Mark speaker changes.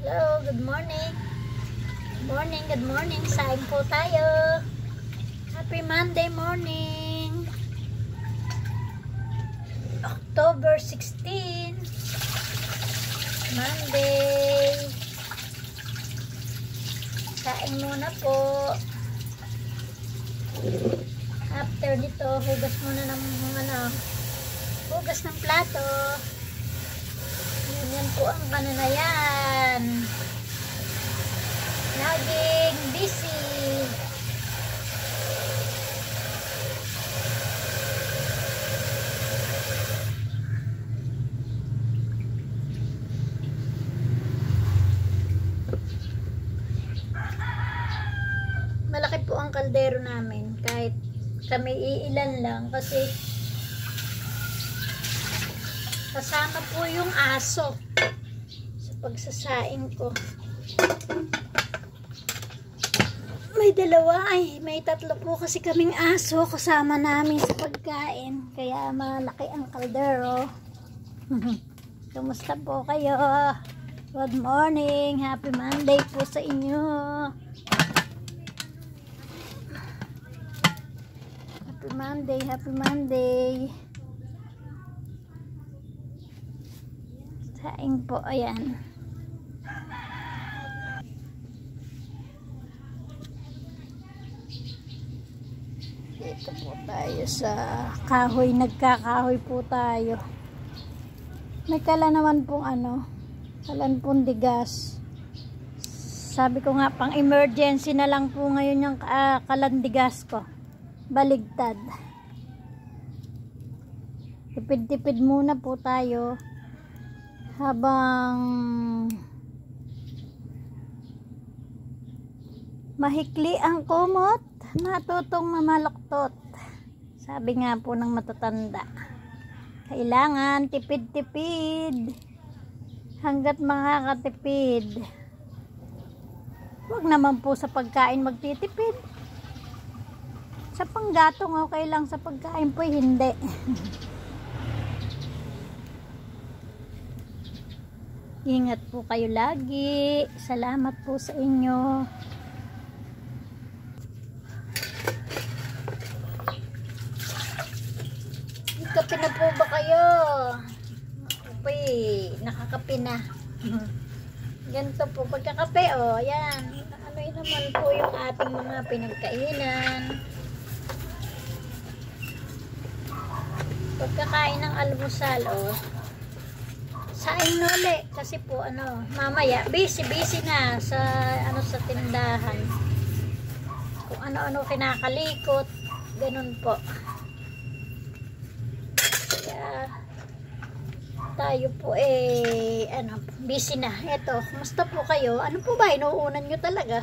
Speaker 1: Hello, good morning. Good morning. Saing po tayo. Happy Monday morning. October 16. Monday. Saing muna po. After dito, hugas muna ng hugas ng plato. Yan po ang kananayan. Laging busy. Malaki po ang kaldero namin. Kahit kami iilan lang kasi kasama po yung aso sa pagsasaing ko. May tatlo po kasi kaming aso kasama namin sa pagkain. Kaya malaki ang kaldero. Kumusta po kayo? Good morning. Happy Monday po sa inyo. Happy Monday. Happy Monday. Saing po, ayan. Dito po tayo sa kahoy, nagkakahoy po tayo. May kala naman pong kalan pong digas. Sabi ko nga, pang emergency na lang po ngayon yung kalandigas ko. Baligtad. Tipid-tipid muna po tayo habang mahikli ang kumot, matutong mamaluktot. Sabi nga po ng matatanda, kailangan tipid-tipid hanggat makakatipid. Huwag naman po sa pagkain magtitipid. Sa panggatong okay lang, sa pagkain po hindi. Ingat po kayo lagi. Salamat po sa inyo. Kape na po ba kayo? Uy, nakakape na. Ganito po pagkakape, yan. Ano naman po yung ating mga pinagkainan. Pagkakain ng almusal, saing nuli kasi po mamaya busy na sa sa tindahan. Kung ano kinakalikot, ganun po. Kaya tayo po busy na. Eto, kumusta po kayo? Ano po ba inuunan nyo talaga?